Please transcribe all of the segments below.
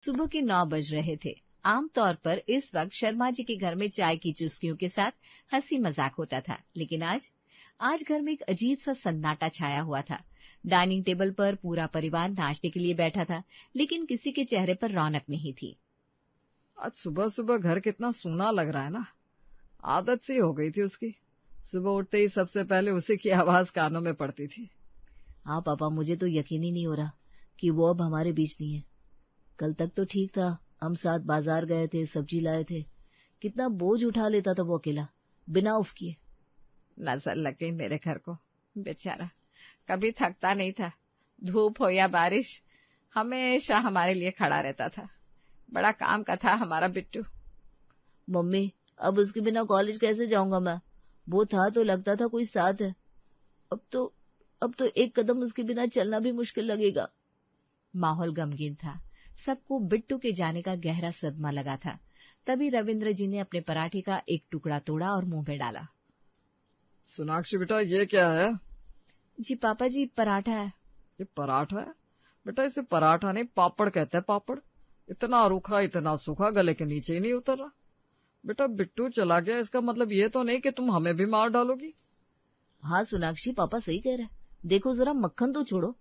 सुबह के 9 बज रहे थे। आमतौर पर इस वक्त शर्मा जी के घर में चाय की चुस्कियों के साथ हंसी मजाक होता था, लेकिन आज घर में एक अजीब सा सन्नाटा छाया हुआ था। डाइनिंग टेबल पर पूरा परिवार नाश्ते के लिए बैठा था, लेकिन किसी के चेहरे पर रौनक नहीं थी। आज सुबह सुबह घर कितना सूना लग रहा है ना। आदत सी हो गई थी उसकी। सुबह उठते ही सबसे पहले उसी की आवाज कानों में पड़ती थी। हाँ पापा, मुझे तो यकीन ही नहीं हो रहा कि वो अब हमारे बीच नहीं है। कल तक तो ठीक था, हम साथ बाजार गए थे, सब्जी लाए थे। कितना बोझ उठा लेता था वो अकेला, बिना उफ किए। नजर लग गई मेरे घर को। बेचारा कभी थकता नहीं था। धूप हो या बारिश, हमेशा हमारे लिए खड़ा रहता था। बड़ा काम का था हमारा बिट्टू। मम्मी, अब उसके बिना कॉलेज कैसे जाऊंगा मैं? वो था तो लगता था कोई साथ है। अब तो एक कदम उसके बिना चलना भी मुश्किल लगेगा। माहौल गमगीन था। सबको बिट्टू के जाने का गहरा सदमा लगा था। तभी रविंद्र जी ने अपने पराठे का एक टुकड़ा तोड़ा और मुंह में डाला। सोनाक्षी बेटा, ये क्या है? जी पापा जी, पराठा है। ये पराठा है? बेटा इसे पराठा नहीं, पापड़ कहते हैं, पापड़। इतना रूखा, इतना सूखा, गले के नीचे ही नहीं उतर रहा। बेटा बिट्टू चला गया, इसका मतलब ये तो नहीं कि तुम हमें भी मार डालोगी? हाँ सोनाक्षी, पापा सही कह रहे हैं। देखो जरा, मक्खन तो छोड़ो,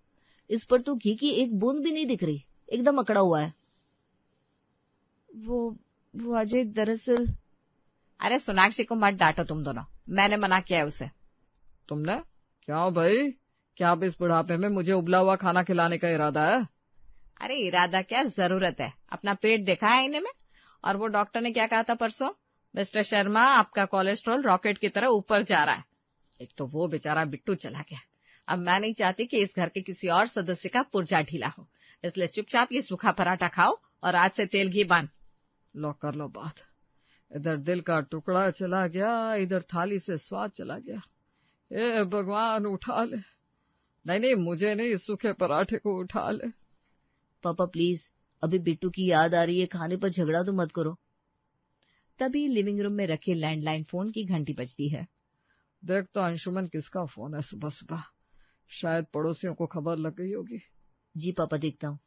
इस पर तो घी की एक बूंद भी नहीं दिख रही, एकदम अकड़ा हुआ है। वो अजय दरअसल। अरे सोनाक्षी को मत डांटो तुम दोनों, मैंने मना किया है उसे। तुमने? क्या भाई, क्या अब इस बुढ़ापे में मुझे उबला हुआ खाना खिलाने का इरादा है? अरे इरादा क्या, जरूरत है। अपना पेट देखा है आईने में? और वो डॉक्टर ने क्या कहा था परसों? मिस्टर शर्मा, आपका कोलेस्ट्रॉल रॉकेट की तरह ऊपर जा रहा है। एक तो वो बेचारा बिट्टू चला गया। अब मैं नहीं चाहती कि इस घर के किसी और सदस्य का पुर्जा ढीला हो, इसलिए चुपचाप ये सूखा पराठा खाओ और आज से तेल घी बांध लो। कर लो बात। इधर दिल का टुकड़ा चला गया, इधर थाली से स्वाद चला गया। ए भगवान, उठा ले। नहीं, मुझे नहीं, इस सूखे पराठे को उठा ले। पापा प्लीज, अभी बिट्टू की याद आ रही है, खाने पर झगड़ा तो मत करो। तभी लिविंग रूम में रखे लैंडलाइन फोन की घंटी बजती है। देख तो अंशुमन, किसका फोन है सुबह सुबह? शायद पड़ोसियों को खबर लग गई होगी। जी पापा, देखता हूँ।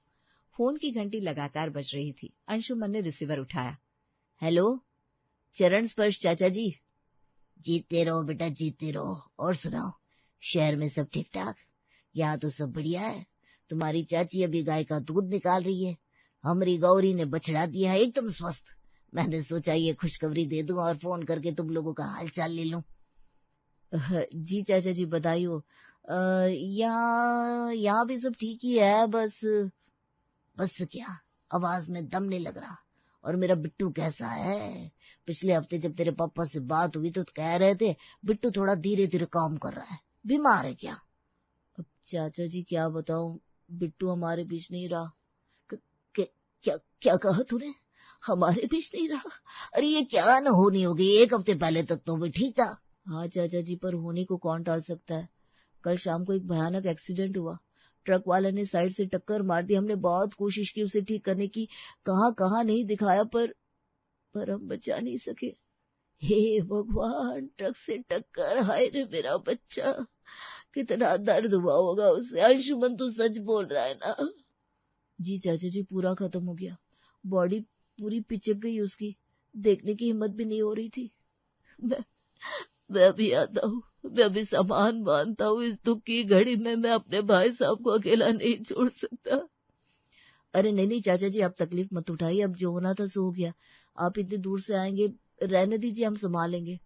फोन की घंटी लगातार बज रही थी। अंशुमन ने रिसीवर उठाया। हेलो, चरण स्पर्श चाचा जी। जीते रहो बेटा, जीते रहो। और सुनाओ, शहर में सब ठीक ठाक? यहाँ तो सब बढ़िया है। तुम्हारी चाची अभी गाय का दूध निकाल रही है। हमारी गौरी ने बछड़ा दिया है, एकदम स्वस्थ। मैंने सोचा ये खुशखबरी दे दूं और फोन करके तुम लोगों का हाल चाल ले लूं। जी चाचा जी, बधाई हो। यहाँ भी सब ठीक ही है, बस क्या, आवाज में दम नहीं लग रहा। और मेरा बिट्टू कैसा है? पिछले हफ्ते जब तेरे पापा से बात हुई तो कह रहे थे बिट्टू थोड़ा धीरे धीरे काम कर रहा है। बीमार है क्या? अब चाचा जी क्या बताऊं, बिट्टू हमारे बीच नहीं रहा। क्या कहा तूने? हमारे बीच नहीं रहा? अरे ये क्या न होनी हो गई, एक हफ्ते पहले तक तो वो ठीक था। हाँ चाचा जी, पर होने को कौन टाल सकता है। कल शाम को एक भयानक एक्सीडेंट हुआ। ट्रक वाले ने साइड से टक्कर मार दी। हमने बहुत कोशिश की उसे ठीक करने की, कहाँ नहीं दिखाया, पर हम बचा नहीं सके। हे भगवान, ट्रक से टक्कर, हाय रे मेरा बच्चा, कितना दर्द हुआ होगा उसे। अंशुमन तू सच बोल रहा है ना? जी चाचा जी, पूरा खत्म हो गया। बॉडी पूरी पिचक गई उसकी, देखने की हिम्मत भी नहीं हो रही थी। मैं अभी आता हूँ, मैं अभी सामान बांधता हूँ। इस दुख की घड़ी में मैं अपने भाई साहब को अकेला नहीं छोड़ सकता। अरे नहीं चाचा जी, आप तकलीफ मत उठाइए, अब जो होना था सो हो गया। आप इतनी दूर से आएंगे, रहने दीजिए, हम संभालेंगे।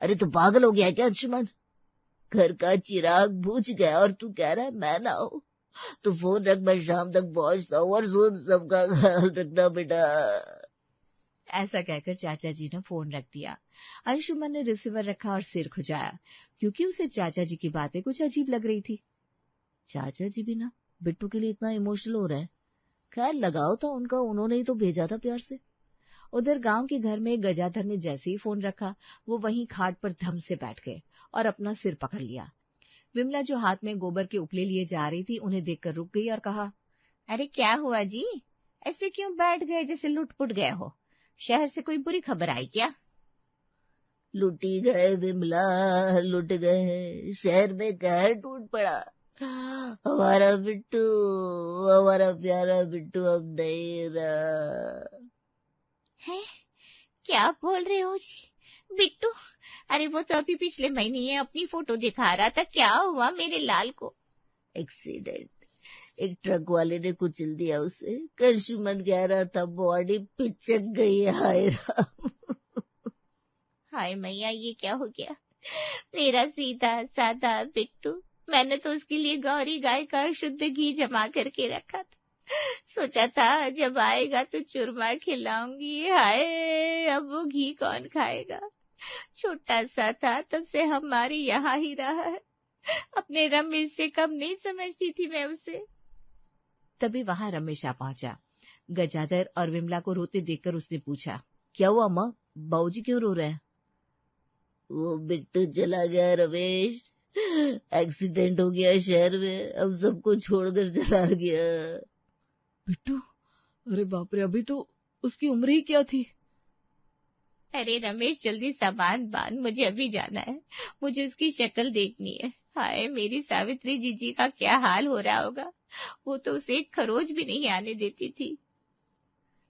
अरे तू पागल हो गया है क्या अंशुमन? घर का चिराग बुझ गया और तू कह रहा है मैं ना हूँ? तो फोन रख, मैं शाम तक पहुंचता हूँ, और सुन, सबका ख्याल रखना बेटा। ऐसा कहकर चाचा जी ने फोन रख दिया। अंशुमन ने रिसीवर रखा और सिर खुजाया, क्योंकि उसे चाचा जी की बातें कुछ अजीब लग रही थी। चाचा जी भी ना बिट्टू के लिए इतना इमोशनल हो रहा है। खैर, लगाव था उनका, उन्होंने ही तो भेजा था प्यार से। उधर गांव के घर में गजाधर ने जैसे ही फोन रखा, वो वहीं खाट पर धम से बैठ गए और अपना सिर पकड़ लिया। विमला जो हाथ में गोबर के उपले लिए जा रही थी, उन्हें देखकर रुक गई और कहा, अरे क्या हुआ जी, ऐसे क्यों बैठ गए जैसे लुटपुट गए हो? शहर से कोई बुरी खबर आई क्या? लुटी गए विमला, लुट गए। शहर में कहर टूट पड़ा। हमारा बिट्टू, हमारा प्यारा बिट्टू अब नहीं रहा है। क्या बोल रहे हो जी? बिट्टू? अरे वो तो अभी पिछले महीने अपनी फोटो दिखा रहा था, क्या हुआ मेरे लाल को? एक्सीडेंट, एक ट्रक वाले ने कुचल दिया उसे। कल सुमन कह रहा था बॉडी पिचक गई। हाय राम, हाय मैया, ये क्या हो गया? मेरा सीधा साधा बिट्टू, मैंने तो उसके लिए गौरी गाय का शुद्ध घी जमा करके रखा था। सोचा था जब आएगा तो चूरमा खिलाऊंगी। हाय, अब वो घी कौन खाएगा? छोटा सा था तब से हमारे यहाँ ही रहा है। अपने रमेश से कम नहीं समझती थी मैं उसे। तभी वहां रमेश आ पहुंचा। गजाधर और विमला को रोते देखकर उसने पूछा, क्या हुआ माँ, बाबूजी क्यों रो रहे हैं? वो बिट्टू चला गया रमेश, एक्सीडेंट हो गया शहर में, अब सबको छोड़कर चला गया। बिट्टू? अरे बाप रे, अभी तो उसकी उम्र ही क्या थी? अरे रमेश, जल्दी सामान बांध, मुझे अभी जाना है, मुझे उसकी शक्ल देखनी है। हाय, मेरी सावित्री जीजी का क्या हाल हो रहा होगा, वो तो उसे एक खरोच भी नहीं आने देती थी।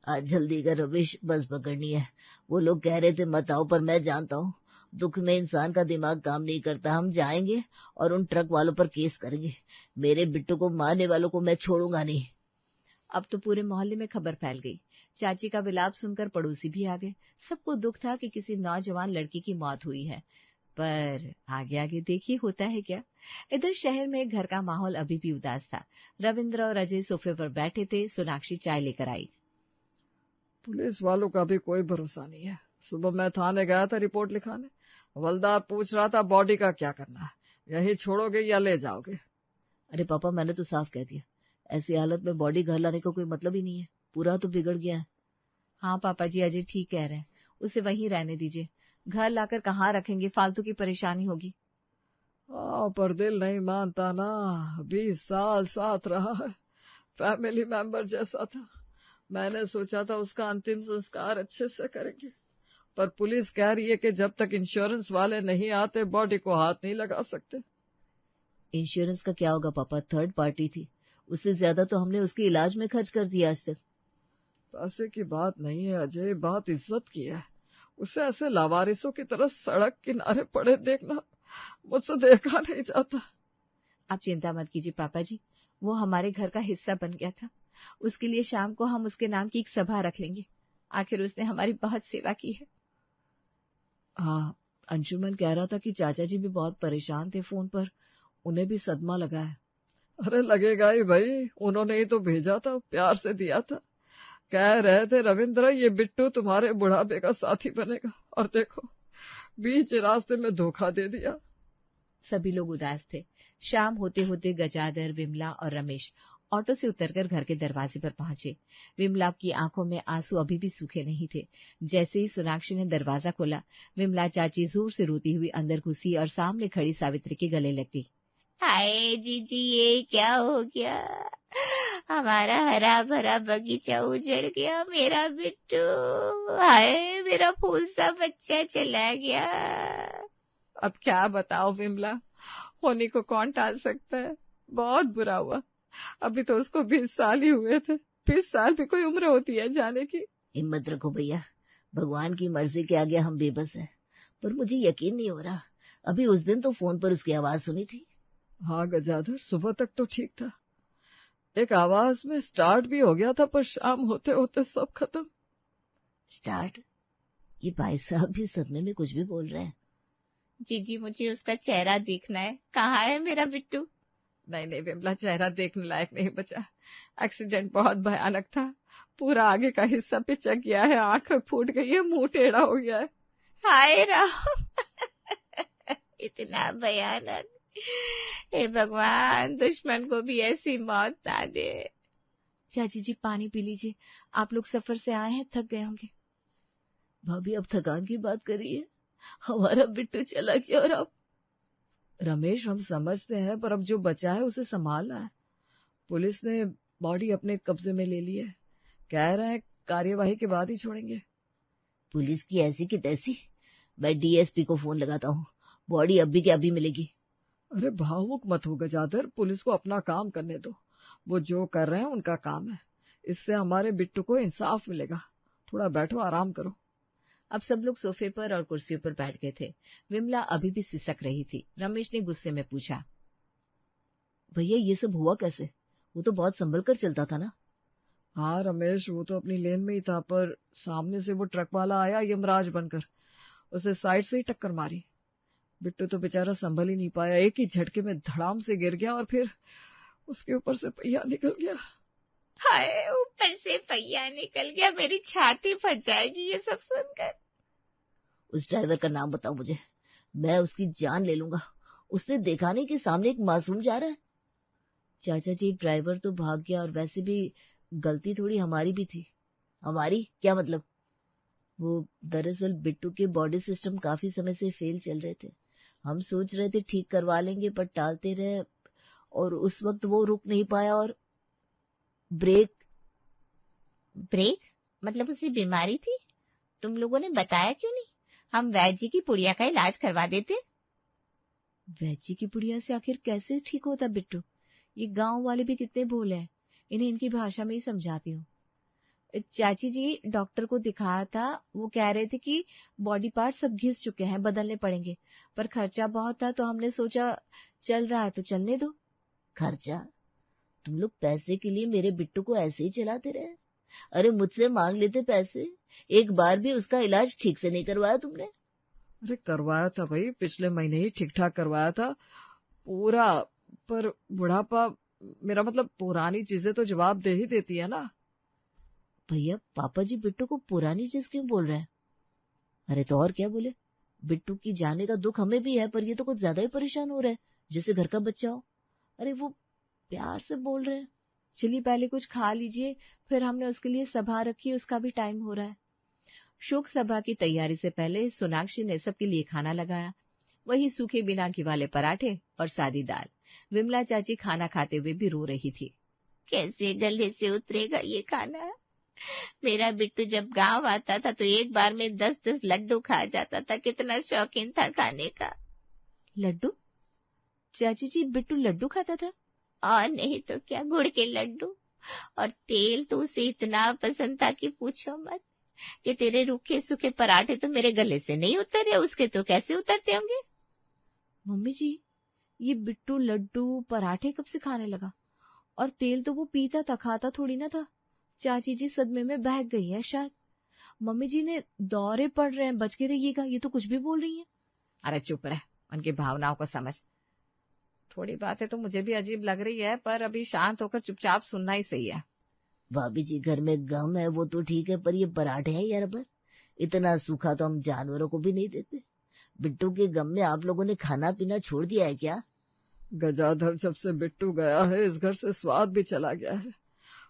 आज जल्दी कर रमेश, बस पकड़नी है। वो लोग कह रहे थे मत आओ, पर मैं जानता हूँ दुख में इंसान का दिमाग काम नहीं करता। हम जाएंगे और उन ट्रक वालों पर केस करेंगे। मेरे बिट्टू को मारने वालों को मैं छोड़ूंगा नहीं। अब तो पूरे मोहल्ले में खबर फैल गई। चाची का विलाप सुनकर पड़ोसी भी आ गए। सबको दुख था कि किसी नौजवान लड़की की मौत हुई है, पर आगे आगे देखिए होता है क्या। इधर शहर में घर का माहौल अभी भी उदास था। रविंद्र और अजय सोफे पर बैठे थे। सोनाक्षी चाय लेकर आई। पुलिस वालों का भी कोई भरोसा नहीं है। सुबह मैं थाने गया था रिपोर्ट लिखाने, हवलदार पूछ रहा था बॉडी का क्या करना है, यही छोड़ोगे या ले जाओगे? अरे पापा, मैंने तो साफ कह दिया, ऐसी हालत में बॉडी घर लाने का कोई मतलब ही नहीं है, पूरा तो बिगड़ गया है। हाँ पापा जी, अजय ठीक कह रहे हैं, उसे वहीं रहने दीजिए। घर लाकर कहाँ रखेंगे, फालतू की परेशानी होगी। हाँ, पर दिल नहीं मानता ना। 20 साल साथ रहा है, फैमिली मेंबर जैसा था। मैंने सोचा था उसका अंतिम संस्कार अच्छे से करेंगे, पर पुलिस कह रही है कि जब तक इंश्योरेंस वाले नहीं आते बॉडी को हाथ नहीं लगा सकते। इंश्योरेंस का क्या होगा पापा, थर्ड पार्टी थी, उससे ज्यादा तो हमने उसके इलाज में खर्च कर दिया आज तक। पैसे की बात नहीं है अजय, बात इज्जत की है। उसे ऐसे लावारिसों की तरह सड़क किनारे पड़े देखना मुझसे देखा नहीं जाता। आप चिंता मत कीजिए पापा जी, वो हमारे घर का हिस्सा बन गया था। उसके लिए शाम को हम उसके नाम की एक सभा रख लेंगे, आखिर उसने हमारी बहुत सेवा की है। हाँ, अंशुमन कह रहा था कि चाचा जी भी बहुत परेशान थे फोन पर, उन्हें भी सदमा लगा है। अरे लगेगा ही भाई, उन्होंने ही तो भेजा था, प्यार से दिया था। कह रहे थे रविंद्र ये बिट्टू तुम्हारे बुढ़ापे का साथी बनेगा, और देखो बीच रास्ते में धोखा दे दिया। सभी लोग उदास थे। शाम होते होते गजाधर, विमला और रमेश ऑटो से उतरकर घर के दरवाजे पर पहुंचे। विमला की आंखों में आंसू अभी भी सूखे नहीं थे। जैसे ही सोनाक्षी ने दरवाजा खोला, विमला चाची जोर से रोती हुई अंदर घुसी और सामने खड़ी सावित्री के गले लग गई। हाय जीजी, ये क्या हो गया? हमारा हरा भरा बगीचा उजड़ गया, मेरा बिट्टू, हाय मेरा फूल सा बच्चा चला गया। अब क्या बताओ विमला, होने को कौन टाल सकता है, बहुत बुरा हुआ। अभी तो उसको 20 साल ही हुए थे, 20 साल भी कोई उम्र होती है जाने की। हिम्मत रखो भैया, भगवान की मर्जी के आगे हम बेबस हैं, पर मुझे यकीन नहीं हो रहा। अभी उस दिन तो फोन पर उसकी आवाज सुनी थी। हाँ गजाधर, सुबह तक तो ठीक था, एक आवाज में स्टार्ट भी हो गया था, पर शाम होते होते सब खत्म। स्टार्ट? ये भाई साहब भी सदमे में कुछ भी बोल रहे हैं। जीजी, मुझे उसका चेहरा देखना है, कहाँ है मेरा बिट्टू? नहीं नहीं विमला, चेहरा देखने लायक नहीं बचा। एक्सीडेंट बहुत भयानक था, पूरा आगे का हिस्सा पिचक गया है, आंख फूट गई है, मुंह टेढ़ा हो गया है। हाय राम इतना भयानक, हे भगवान, दुश्मन को भी ऐसी मौत ना दे। चाची जी पानी पी लीजिए, आप लोग सफर से आए हैं, थक गए होंगे। भाभी अब थकान की बात करिए, हमारा बिट्टू चला गया और अब। रमेश, हम समझते हैं, पर अब जो बचा है उसे संभालना है। पुलिस ने बॉडी अपने कब्जे में ले ली है, कह रहे हैं कार्यवाही के बाद ही छोड़ेंगे। पुलिस की ऐसी की तैसी, मैं डीएसपी को फोन लगाता हूँ, बॉडी अभी के अभी मिलेगी। अरे भावुक मत हो गजाधर, पुलिस को अपना काम करने दो। वो जो कर रहे हैं उनका काम है। इससे हमारे बिट्टू को इंसाफ मिलेगा। थोड़ा बैठो, आराम करो। अब सब लोग सोफे पर और कुर्सियों पर बैठ गए थे। विमला अभी भी सिसक रही थी। रमेश ने गुस्से में पूछा, भैया ये सब हुआ कैसे? वो तो बहुत संभल कर चलता था ना। हाँ रमेश, वो तो अपनी लेन में ही था, पर सामने से वो ट्रक वाला आया यमराज बनकर, उसे साइड से ही टक्कर मारी। बिट्टू तो बेचारा संभल ही नहीं पाया, एक ही झटके में धड़ाम से गिर गया और फिर उसके ऊपर से पहिया निकल गया। हाय, ऊपर से पहिया निकल गया, मेरी छाती फट जाएगी ये सब सुनकर। उस ड्राइवर का नाम बताओ मुझे, मैं उसकी जान ले लूंगा। उसने देखा नहीं कि सामने एक मासूम जा रहा है। चाचा जी, ड्राइवर तो भाग गया और वैसे भी गलती थोड़ी हमारी भी थी। हमारी क्या मतलब? वो दरअसल बिट्टू के बॉडी सिस्टम काफी समय से फेल चल रहे थे। हम सोच रहे थे ठीक करवा लेंगे, पर टालते रहे और उस वक्त वो रुक नहीं पाया और ब्रेक मतलब उसे बीमारी थी? तुम लोगों ने बताया क्यों नहीं? हम वैद्य की पुड़िया का इलाज करवा देते। वैद्य की पुड़िया से आखिर कैसे ठीक होता बिट्टू? ये गांव वाले भी कितने भोले हैं, इन्हें इनकी भाषा में ही समझाती हूँ। चाची जी, डॉक्टर को दिखाया था, वो कह रहे थे कि बॉडी पार्ट सब घिस चुके हैं, बदलने पड़ेंगे, पर खर्चा बहुत था तो हमने सोचा चल रहा है तो चलने दो। खर्चा? तुम लोग पैसे के लिए मेरे बिट्टू को ऐसे ही चलाते रहे? अरे मुझसे मांग लेते पैसे, एक बार भी उसका इलाज ठीक से नहीं करवाया तुमने। अरे करवाया था भाई, पिछले महीने ही ठीक ठाक करवाया था पूरा, पर बुढ़ापा, मेरा मतलब पुरानी चीजें तो जवाब दे ही देती है ना। भैया, पापा जी बिट्टू को पुरानी चीज क्यों बोल रहे हैं? अरे तो और क्या बोले? बिट्टू की जाने का दुख हमें भी है, पर ये तो कुछ ज्यादा ही परेशान हो रहा है, जैसे घर का बच्चा हो। अरे वो प्यार से बोल रहे हैं। चलिए पहले कुछ खा लीजिए, फिर हमने उसके लिए सभा रखी, उसका भी टाइम हो रहा है। शोक सभा की तैयारी से पहले सोनाक्षी ने सबके लिए खाना लगाया। वही सूखे बिना घी वाले पराठे और सादी दाल। विमला चाची खाना खाते हुए भी रो रही थी। कैसे गले से उतरेगा ये खाना? मेरा बिट्टू जब गांव आता था तो एक बार में 10-10 लड्डू खा जाता था, कितना शौकीन था खाने का। लड्डू? चाची जी, बिट्टू लड्डू खाता था? और नहीं तो क्या, गुड़ के लड्डू। और तेल तो उसे इतना पसंद था कि पूछो मत। कि तेरे रूखे सूखे पराठे तो मेरे गले से नहीं उतरे, उसके तो कैसे उतरते होंगे? मम्मी जी, ये बिट्टू लड्डू पराठे कब से खाने लगा? और तेल तो वो पीता था, खाता थोड़ी ना था। चाची जी सदमे में बह गई है शायद। मम्मी जी ने दौरे पड़ रहे हैं, बच के रहिएगा, ये तो कुछ भी बोल रही है। अरे चुप रह, उनकी भावनाओं को समझ। थोड़ी बातें तो मुझे भी अजीब लग रही है, पर अभी शांत होकर चुपचाप सुनना ही सही है। भाभी जी, घर में गम है वो तो ठीक है, पर ये पराठे हैं यार, पर इतना सूखा तो हम जानवरों को भी नहीं देते। बिट्टू के गम में आप लोगों ने खाना पीना छोड़ दिया है क्या? गजाधर, जब से बिट्टू गया है इस घर से स्वाद भी चला गया है।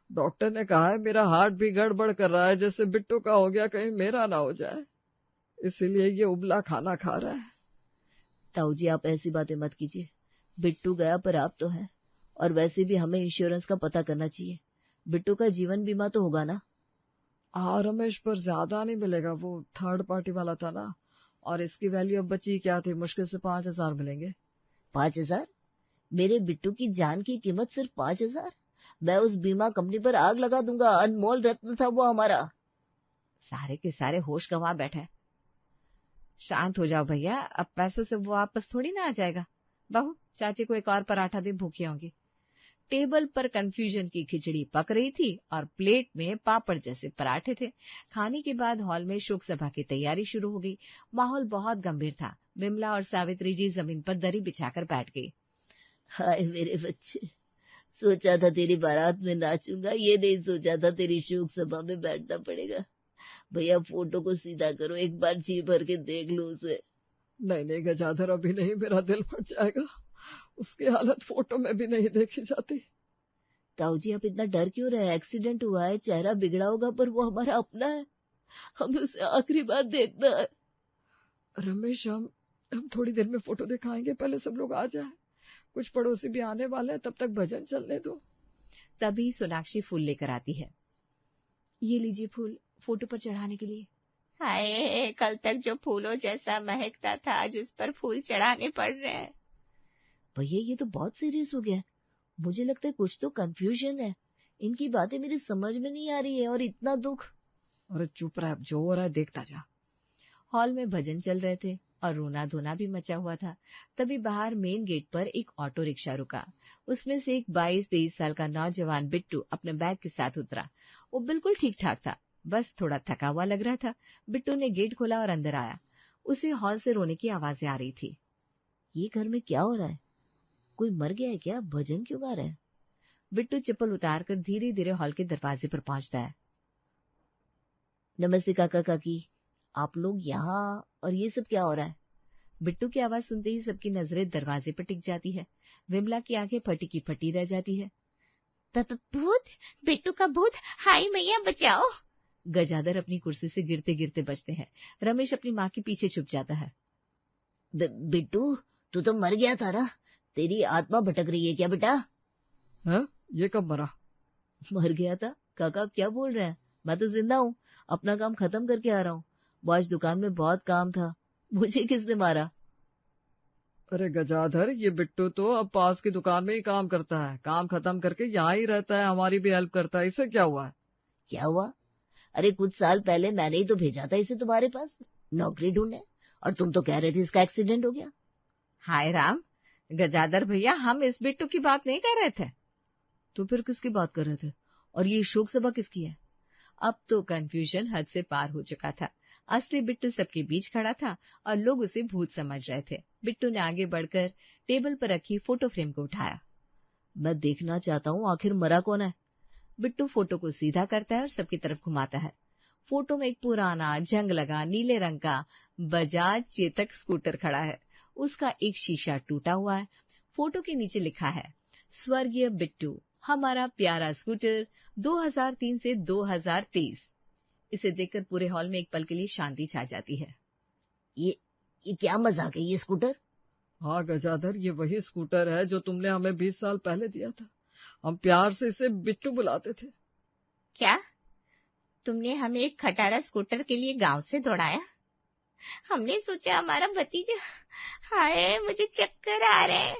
डॉक्टर ने कहा है मेरा हार्ट भी गड़बड़ कर रहा है, जैसे बिट्टू का हो गया कहीं मेरा ना हो जाए, इसीलिए ये उबला खाना खा रहा है। ताऊ जी, आप ऐसी बातें मत कीजिए। बिट्टू गया पर आप तो हैं, और वैसे भी हमें इंश्योरेंस का पता करना चाहिए। बिट्टू का जीवन बीमा तो होगा ना? हाँ रमेश, पर ज्यादा नहीं मिलेगा, वो थर्ड पार्टी वाला था ना, और इसकी वैल्यू अब बची क्या थी, मुश्किल से 5,000 मिलेंगे। 5,000? मेरे बिट्टू की जान की कीमत सिर्फ 5,000? मैं उस बीमा कंपनी पर आग लगा दूंगा, अनमोल रत्न था वो हमारा। सारे के सारे होश गंवा बैठे। शांत हो जाओ भैया, अब पैसों से वो वापस थोड़ी ना आ जाएगा। बहू, चाची को एक और पराठा दे, भूखी होंगी। टेबल पर कंफ्यूजन की खिचड़ी पक रही थी और प्लेट में पापड़ जैसे पराठे थे। खाने के बाद हॉल में शोक सभा की तैयारी शुरू हो गई। माहौल बहुत गंभीर था। विमला और सावित्री जी जमीन पर दरी बिछाकर बैठ गई। हाय मेरे बच्चे, सोचा था तेरी बारात में नाचूंगा, ये नहीं सोचा था तेरी शोक सभा में बैठना पड़ेगा। भैया फोटो को सीधा करो, एक बार जी भर के देख लो उसे। नहीं नहीं गजाधर, अभी नहीं, मेरा दिल फट जाएगा, उसकी हालत फोटो में भी नहीं देखी जाती। ताऊ जी, आप इतना डर क्यों रहे? एक्सीडेंट हुआ है, चेहरा बिगड़ा होगा, पर वो हमारा अपना है, हमें उसे आखिरी बार देखना है। रमेश, हम थोड़ी देर में फोटो दिखाएंगे, पहले सब लोग आ जाए, कुछ पड़ोसी भी आने वाले हैं, तब तक भजन चलने दो। तभी सोनाक्षी फूल लेकर आती है। ये लीजिए फूल, फोटो पर चढ़ाने के लिए। हाय, कल तक जो फूलों जैसा महकता था, आज उस पर फूल चढ़ाने पड़ रहे हैं। भैया ये तो बहुत सीरियस हो गया है। मुझे लगता है कुछ तो कंफ्यूजन है। इनकी बातें मेरी समझ में नहीं आ रही है और इतना दुख। अरे चुप रह, जो हो रहा है देखता जा। हॉल में भजन चल रहे थे और रोना धोना भी मचा हुआ था। तभी बाहर मेन गेट पर एक ऑटो रिक्शा रुका। उसमें से एक 22-23 साल का नौजवान बिट्टू अपने बैग के साथ उतरा। वो बिल्कुल ठीक ठाक था, बस थोड़ा थका हुआ लग रहा था। बिट्टू ने गेट खोला और अंदर आया। उसे हॉल से रोने की आवाजें आ रही थी। ये घर में क्या हो रहा है? कोई मर गया है क्या? भजन क्यों गा रहे हैं? बिट्टू चप्पल उतारकर धीरे धीरे हॉल के दरवाजे पर पहुंचता है। नमस्ते काका काकी, आप लोग यहाँ, और ये सब क्या हो रहा है? बिट्टू की आवाज सुनते ही सबकी नजरें दरवाजे पर टिक जाती है। विमला की आंखें फटी की फटी रह जाती है। भूत, बिट्टू का भूत, हाय मैया बचाओ। गजाधर अपनी कुर्सी से गिरते गिरते बचते हैं। रमेश अपनी माँ के पीछे छुप जाता है। बिट्टू, तू तो मर गया था ना? तेरी आत्मा भटक रही है क्या बेटा? हाँ, ये कब मरा? मर गया था? काका आप क्या बोल रहे हैं? मैं तो जिंदा हूँ, अपना काम खत्म करके आ रहा हूँ। वो आज दुकान में बहुत काम था। मुझे किसने मारा? अरे गजाधर, ये बिट्टू तो अब पास की दुकान में ही काम करता है, काम खत्म करके यहाँ ही रहता है, हमारी भी हेल्प करता है। इससे क्या हुआ है? क्या हुआ? अरे कुछ साल पहले मैंने ही तो भेजा था इसे तुम्हारे पास नौकरी ढूंढने, और तुम तो कह रहे थे इसका एक्सीडेंट हो गया। हाय राम, गजाधर भैया, हम इस बिट्टू की बात नहीं कर रहे थे। तो फिर किसकी बात कर रहे थे? और ये शोक सभा किसकी है? अब तो कंफ्यूजन हद से पार हो चुका था। असली बिट्टू सबके बीच खड़ा था और लोग उसे भूत समझ रहे थे। बिट्टू ने आगे बढ़कर टेबल पर रखी फोटो फ्रेम को उठाया। मैं देखना चाहता हूँ आखिर मरा कौन है। बिट्टू फोटो को सीधा करता है और सबकी तरफ घुमाता है। फोटो में एक पुराना जंग लगा नीले रंग का बजाज चेतक स्कूटर खड़ा है। उसका एक शीशा टूटा हुआ है। फोटो के नीचे लिखा है, स्वर्गीय बिट्टू, हमारा प्यारा स्कूटर 2003 से 2023। इसे देखकर पूरे हॉल में एक पल के लिए शांति छा जाती है। ये क्या मजाक है? ये स्कूटर? हाँ गजाधर, ये वही स्कूटर है जो तुमने हमें 20 साल पहले दिया था। हम प्यार से इसे बिट्टू बुलाते थे। क्या तुमने हमें एक खटारा स्कूटर के लिए गांव से दौड़ाया? हमने सोचा हमारा भतीजा। हाय, मुझे चक्कर आ रहे हैं।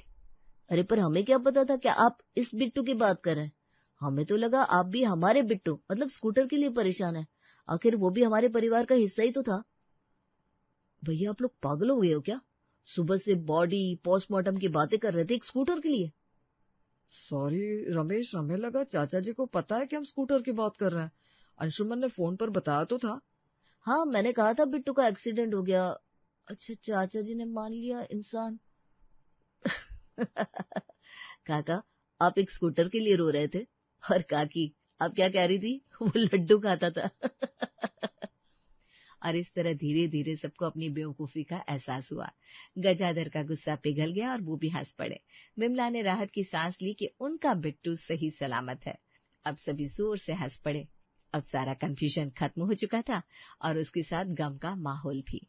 अरे पर हमें क्या पता था क्या आप इस बिट्टू की बात कर रहे हैं? हमें तो लगा आप भी हमारे बिट्टू मतलब स्कूटर के लिए परेशान है। आखिर वो भी हमारे परिवार का हिस्सा ही तो था। भैया आप लोग पागल हो गए हो क्या? सुबह से बॉडी पोस्टमार्टम की बातें कर रहे थे एक स्कूटर के लिए। सॉरी रमेश, हमें लगा चाचा जी को पता है कि हम स्कूटर की बात कर रहे हैं। अंशुमन ने फोन पर बताया तो था। हाँ, मैंने कहा था बिट्टू का एक्सीडेंट हो गया। अच्छा, चाचा जी ने मान लिया इंसान। काका, आप एक स्कूटर के लिए रो रहे थे, और काकी आप क्या कह रही थी? वो लड्डू खाता था। और इस तरह धीरे धीरे सबको अपनी बेवकूफी का एहसास हुआ। गजाधर का गुस्सा पिघल गया और वो भी हंस पड़े। विमला ने राहत की सांस ली कि उनका बिट्टू सही सलामत है। अब सभी जोर से हंस पड़े। अब सारा कंफ्यूजन खत्म हो चुका था और उसके साथ गम का माहौल भी।